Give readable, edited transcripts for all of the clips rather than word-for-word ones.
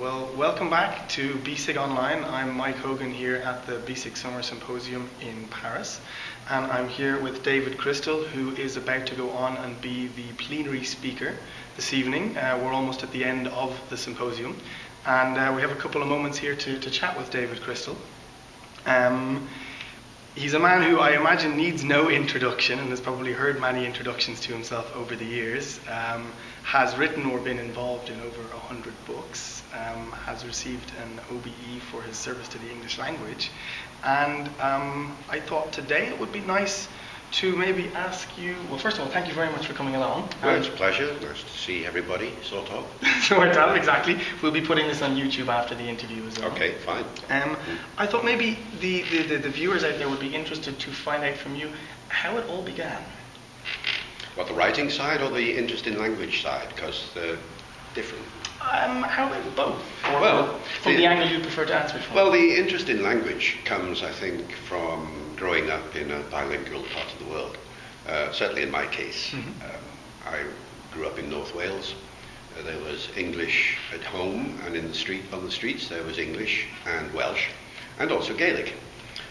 Well, welcome back to BESIG Online. I'm Mike Hogan here at the BESIG Summer Symposium in Paris, and I'm here with David Crystal, who is about to go on and be the plenary speaker this evening. We're almost at the end of the symposium, and we have a couple of moments here to chat with David Crystal. He's a man who I imagine needs no introduction and has probably heard many introductions to himself over the years, has written or been involved in over 100 books, has received an OBE for his service to the English language, and I thought today it would be nice to maybe ask you, well, first of all, thank you very much for coming along. Well, it's a pleasure. Nice to see everybody, sort of. Sort of, exactly. We'll be putting this on YouTube after the interview as well. Okay, fine. I thought maybe the viewers out there would be interested to find out from you how it all began. What, the writing side or the interest in language side? Because they're different. How about both? Or well, from the angle you prefer to answer it from? Well, the interest in language comes, I think, from growing up in a bilingual part of the world. Certainly in my case. Mm-hmm. I grew up in North Wales. There was English at home, and on the streets there was English and Welsh, and also Gaelic.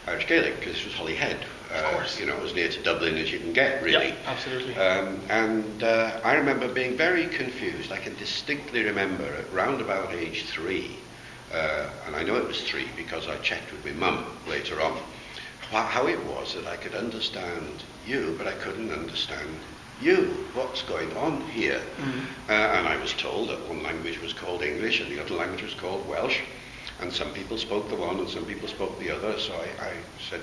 Irish Gaelic, because this was Holyhead. Of course. As near to Dublin as you can get, really. Yeah, absolutely. I remember being very confused. I can distinctly remember at round about age 3, and I know it was 3 because I checked with my mum later on, how it was that I could understand you, but I couldn't understand you. What's going on here? Mm-hmm. And I was told that one language was called English and the other language was called Welsh. And some people spoke the one and some people spoke the other. So I said,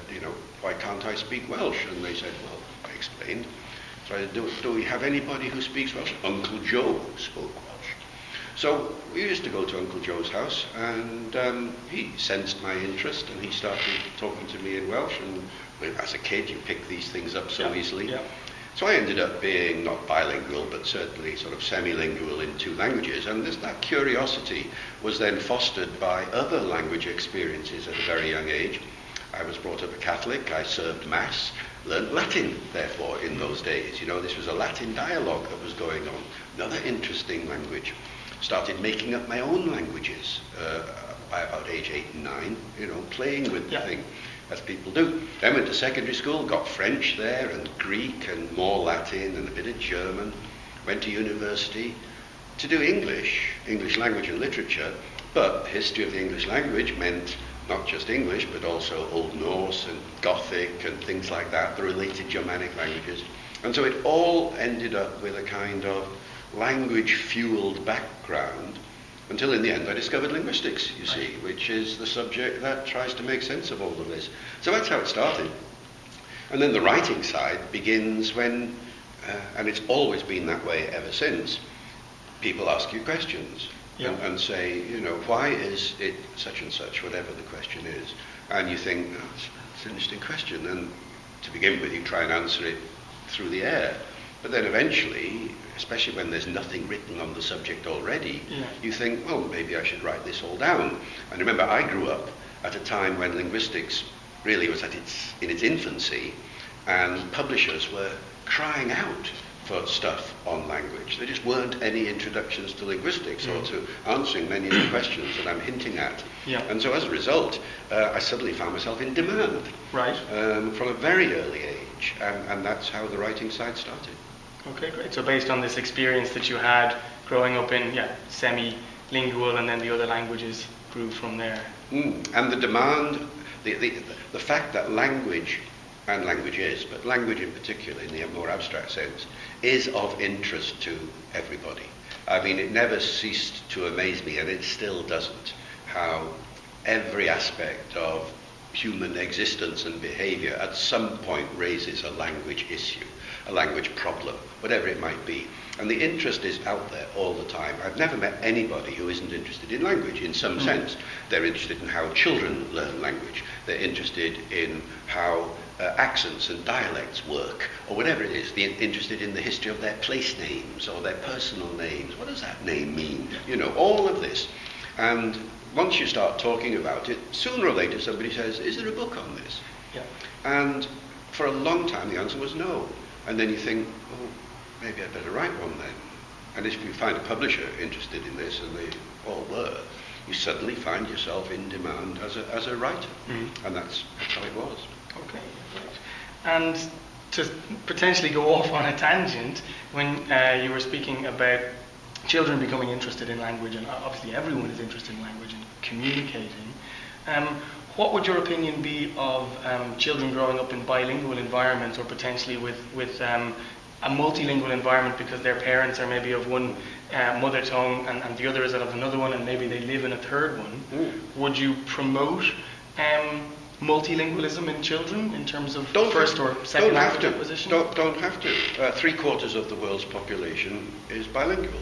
why can't I speak Welsh? And they said, well, I explained. So I said, do we have anybody who speaks Welsh? Uncle Joe spoke Welsh. So we used to go to Uncle Joe's house, and he sensed my interest and he started talking to me in Welsh. And as a kid, you pick these things up so easily. Yeah. So I ended up being not bilingual, but certainly sort of semi-lingual in 2 languages. And that curiosity was then fostered by other language experiences at a very young age. I was brought up a Catholic. I served Mass, learned Latin, therefore, in those days. This was a Latin dialogue that was going on. Another interesting language. Started making up my own languages by about age 8 and 9, playing with the thing, as people do. Then went to secondary school, got French there, and Greek, and more Latin, and a bit of German. Went to university to do English language and literature, but the history of the English language meant not just English, but also Old Norse and Gothic and things like that, the related Germanic languages. And so it all ended up with a kind of language-fueled background, until in the end I discovered linguistics, you see, which is the subject that tries to make sense of all of this. So that's how it started. And then the writing side begins when, and it's always been that way ever since, people ask you questions and say, why is it such and such, whatever the question is. And you think, it's an interesting question. And to begin with, you try and answer it through the air. But then eventually, especially when there's nothing written on the subject already, you think, well, maybe I should write this all down. And remember, I grew up at a time when linguistics really was in its infancy, and publishers were crying out for stuff on language. There just weren't any introductions to linguistics or to answering many of the questions that I'm hinting at. Yeah. And so as a result, I suddenly found myself in demand from a very early age, and that's how the writing side started. Okay, great. So based on this experience that you had growing up in semi-lingual, and then the other languages grew from there. And the demand, the fact that language, and languages, but language in particular in the more abstract sense, is of interest to everybody. I mean, it never ceased to amaze me, and it still doesn't, how every aspect of human existence and behavior at some point raises a language issue, a language problem, whatever it might be. And the interest is out there all the time. I've never met anybody who isn't interested in language in some sense. They're interested in how children learn language. They're interested in how accents and dialects work, or whatever it is. They're interested in the history of their place names or their personal names. What does that name mean? All of this. And once you start talking about it, sooner or later somebody says, is there a book on this? Yeah. And for a long time the answer was no. And then you think, oh, maybe I'd better write one then. And if you find a publisher interested in this, and they all were, you suddenly find yourself in demand as a writer. And that's how it was. Okay, great. And to potentially go off on a tangent, when you were speaking about children becoming interested in language, and obviously everyone is interested in language and communicating, what would your opinion be of children growing up in bilingual environments, or potentially with a multilingual environment because their parents are maybe of one mother tongue and the other is of another one, and maybe they live in a third one? Would you promote multilingualism in children in terms of first or second language acquisition? Don't have to. 3/4 of the world's population is bilingual.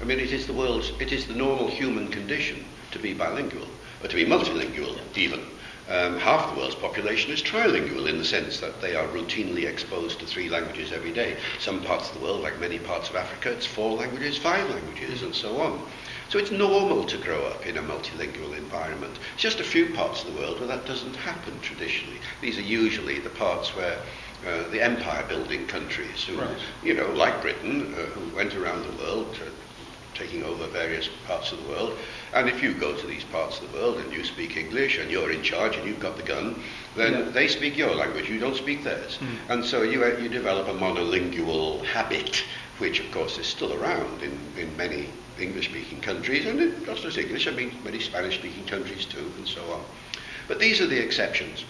I mean, it is the normal human condition to be bilingual, or to be multilingual even. Half the world's population is trilingual in the sense that they are routinely exposed to 3 languages every day. Some parts of the world, like many parts of Africa, it's 4 languages, 5 languages, and so on. So it's normal to grow up in a multilingual environment. It's just a few parts of the world where that doesn't happen traditionally. These are usually the parts where the empire-building countries who, like Britain, who went around the world taking over various parts of the world. And if you go to these parts of the world and you speak English and you're in charge and you've got the gun, then they speak your language, you don't speak theirs. And so you develop a monolingual habit, which of course is still around in many English-speaking countries, and not just English, I mean many Spanish-speaking countries too, and so on. But these are the exceptions.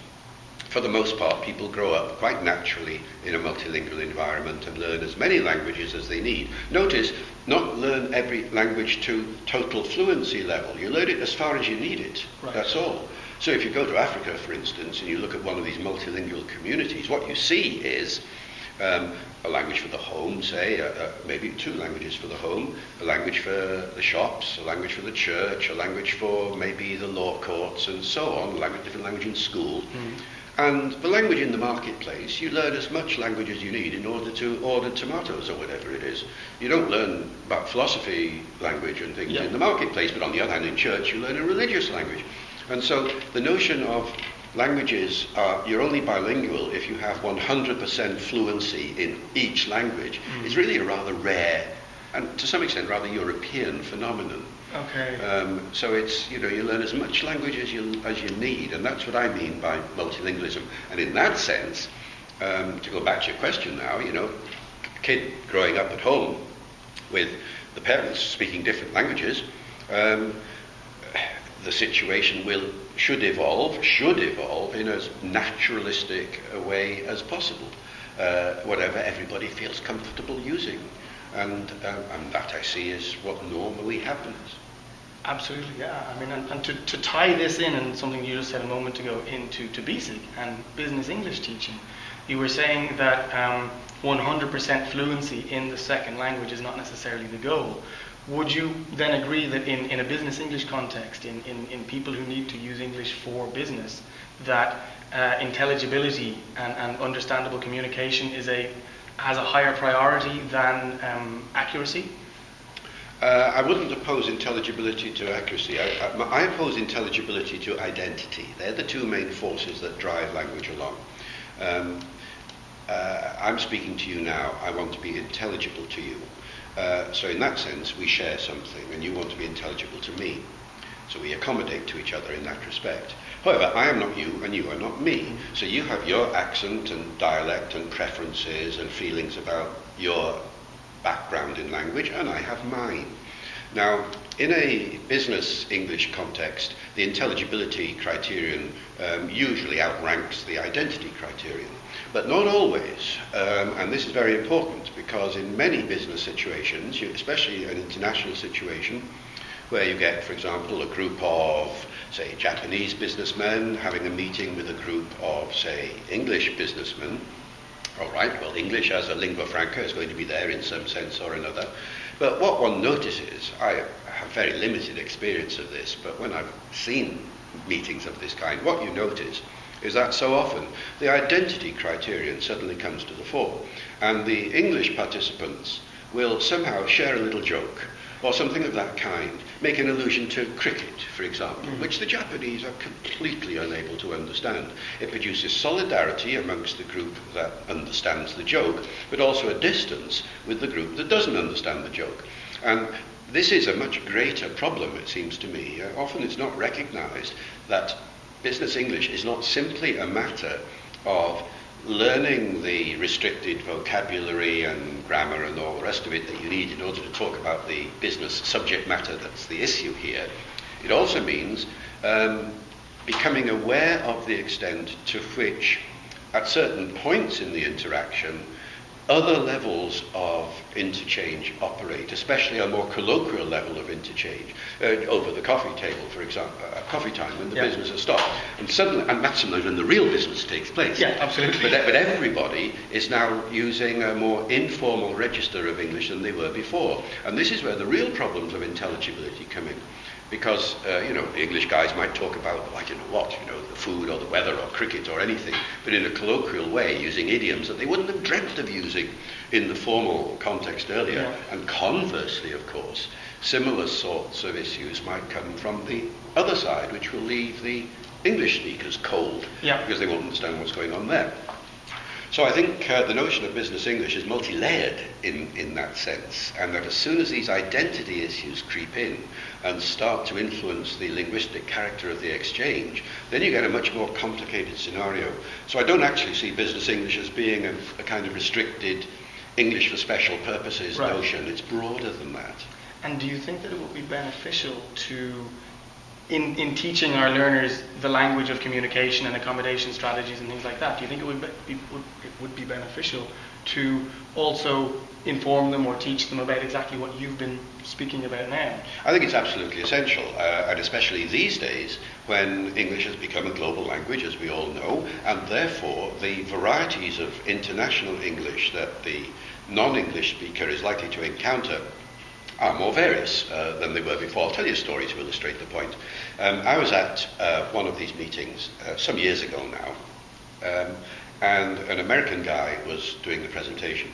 For the most part, people grow up quite naturally in a multilingual environment and learn as many languages as they need. Notice, not learn every language to total fluency level. You learn it as far as you need it. Right. That's all. So if you go to Africa, for instance, and you look at one of these multilingual communities, what you see is a language for the home, say, maybe 2 languages for the home, a language for the shops, a language for the church, a language for maybe the law courts, and so on, different language in school. And the language in the marketplace, you learn as much language as you need in order to order tomatoes or whatever it is. You don't learn about philosophy language and things in the marketplace, but on the other hand, in church, you learn a religious language. And so the notion of languages you're only bilingual if you have 100% fluency in each language is really a rather rare and to some extent rather European phenomenon. Okay. So it's, you learn as much language as you need, and that's what I mean by multilingualism. And in that sense, to go back to your question now, a kid growing up at home with the parents speaking different languages, the situation should evolve in as naturalistic a way as possible, whatever everybody feels comfortable using. And that I see is what normally happens. Absolutely, yeah. I mean, and to tie this in, and something you just said a moment ago, into BESIG and business English teaching, you were saying that 100% fluency in the second language is not necessarily the goal. Would you then agree that in a business English context, in people who need to use English for business, that intelligibility and understandable communication has a higher priority than accuracy? I wouldn't oppose intelligibility to accuracy. I oppose intelligibility to identity. They're the 2 main forces that drive language along. I'm speaking to you now. I want to be intelligible to you. So in that sense, we share something, and you want to be intelligible to me. So we accommodate to each other in that respect. However, I am not you, and you are not me. So you have your accent and dialect and preferences and feelings about your background in language, and I have mine. Now, in a business English context, the intelligibility criterion usually outranks the identity criterion. But not always, and this is very important because in many business situations, especially an international situation, where you get, for example, a group of, say, Japanese businessmen having a meeting with a group of, say, English businessmen. All right, well, English as a lingua franca is going to be there in some sense or another. But what one notices, I have very limited experience of this, but when I've seen meetings of this kind, what you notice is that so often the identity criterion suddenly comes to the fore, and the English participants will somehow share a little joke or something of that kind, make an allusion to cricket, for example, which the Japanese are completely unable to understand. It produces solidarity amongst the group that understands the joke, but also a distance with the group that doesn't understand the joke. And this is a much greater problem, it seems to me. Often it's not recognized that business English is not simply a matter of learning the restricted vocabulary and grammar and all the rest of it that you need in order to talk about the business subject matter that's the issue here. It also means becoming aware of the extent to which, at certain points in the interaction, other levels of interchange operate, especially a more colloquial level of interchange, over the coffee table, for example, at coffee time when the business has stopped. And suddenly, and that's sometimes when the real business takes place. Yeah, absolutely. But everybody is now using a more informal register of English than they were before. And this is where the real problems of intelligibility come in. Because, the English guys might talk about, the food or the weather or cricket or anything, but in a colloquial way, using idioms that they wouldn't have dreamt of using in the formal context earlier. Yeah. And conversely, of course, similar sorts of issues might come from the other side, which will leave the English speakers cold, because they won't understand what's going on there. So I think the notion of business English is multi-layered in that sense, and that as soon as these identity issues creep in and start to influence the linguistic character of the exchange, then you get a much more complicated scenario. So I don't actually see business English as being a kind of restricted English for special purposes notion. It's broader than that. And do you think that it would be beneficial to, in teaching our learners the language of communication and accommodation strategies and things like that, do you think it would be beneficial to also inform them or teach them about exactly what you've been speaking about now? I think it's absolutely essential, and especially these days when English has become a global language, as we all know, and therefore the varieties of international English that the non-English speaker is likely to encounter are more various than they were before. I'll tell you a story to illustrate the point. I was at one of these meetings some years ago now, and an American guy was doing the presentation.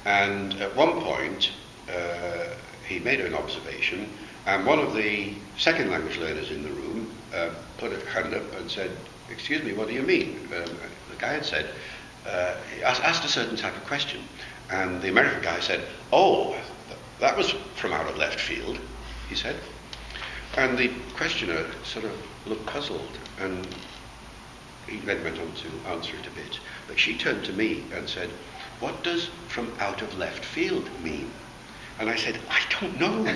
And at one point, he made an observation, and one of the second language learners in the room put a hand up and said, "Excuse me, what do you mean?" The guy had said, he asked a certain type of question, and the American guy said, "Oh, that was from out of left field," he said. And the questioner sort of looked puzzled, and he then went on to answer it a bit. But she turned to me and said, "What does from out of left field mean?" And I said, "I don't know."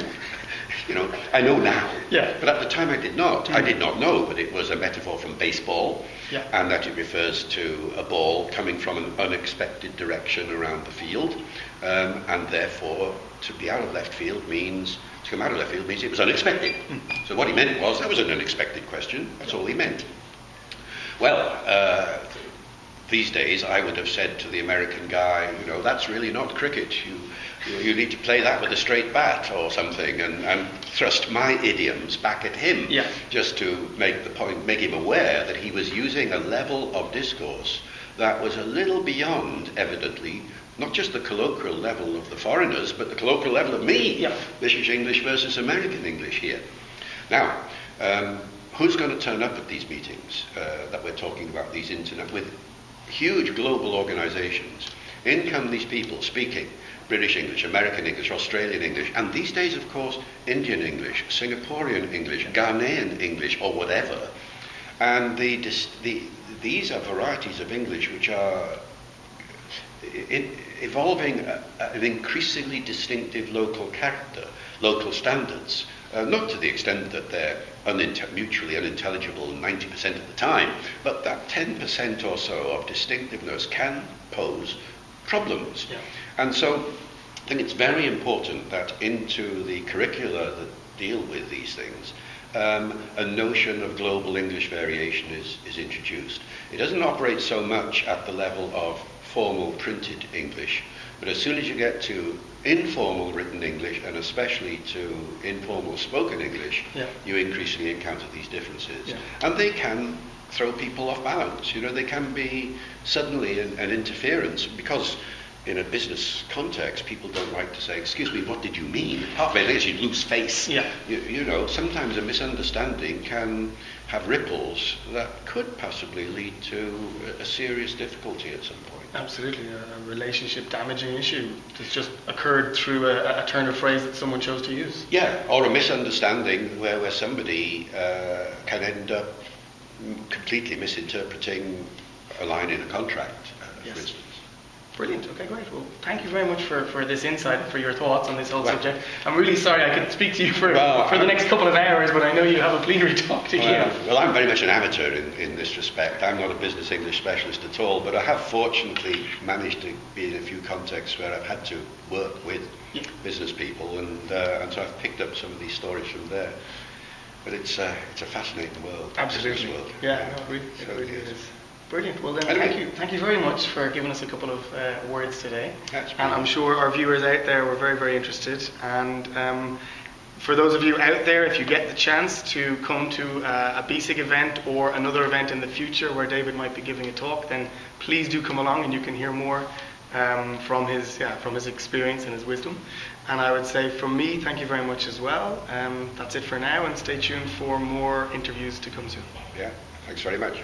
I know now. Yeah. But at the time I did not. I did not know, but it was a metaphor from baseball, and that it refers to a ball coming from an unexpected direction around the field, and therefore to be out of left field means, to come out of left field means it was unexpected. So what he meant was, that was an unexpected question. That's all he meant. Well, these days I would have said to the American guy, "That's really not cricket. You need to play that with a straight bat or something," and thrust my idioms back at him, just to make the point, make him aware that he was using a level of discourse that was a little beyond, evidently, not just the colloquial level of the foreigners, but the colloquial level of me. This is English versus American English here. Now, who's going to turn up at these meetings that we're talking about, these internet, with huge global organizations? In come these people speaking British English, American English, Australian English, and these days, of course, Indian English, Singaporean English, Ghanaian English, or whatever. And these are varieties of English which are evolving an increasingly distinctive local character, local standards, not to the extent that they're mutually unintelligible 90% of the time, but that 10% or so of distinctiveness can pose problems. And so I think it's very important that into the curricula that deal with these things, a notion of global English variation is introduced. It doesn't operate so much at the level of formal printed English, but as soon as you get to informal written English, and especially to informal spoken English, you increasingly encounter these differences. And they can throw people off balance. They can be suddenly an interference, because in a business context, people don't like to say, "Excuse me, what did you mean?" Half of it is you lose face. Sometimes a misunderstanding can have ripples that could possibly lead to a serious difficulty at some point. Absolutely, a relationship damaging issue that's just occurred through a turn of phrase that someone chose to use. Yeah, or a misunderstanding where somebody can end up completely misinterpreting a line in a contract, for instance. Brilliant. Okay, great. Well, thank you very much for this insight and for your thoughts on this whole subject. I'm really sorry I could speak to you for the next couple of hours, but I know you have a plenary talk to give. Well, I'm very much an amateur in this respect. I'm not a business English specialist at all, but I have fortunately managed to be in a few contexts where I've had to work with business people, and so I've picked up some of these stories from there. But it's a fascinating world. Absolutely. World. Yeah, no, it really is. Brilliant. Well then, thank you very much for giving us a couple of words today. And I'm sure our viewers out there were very, very interested. And for those of you out there, if you get the chance to come to a BESIG event or another event in the future where David might be giving a talk, then please do come along and you can hear more from his experience and his wisdom. And I would say from me, thank you very much as well. That's it for now, and stay tuned for more interviews to come soon. Yeah, thanks very much.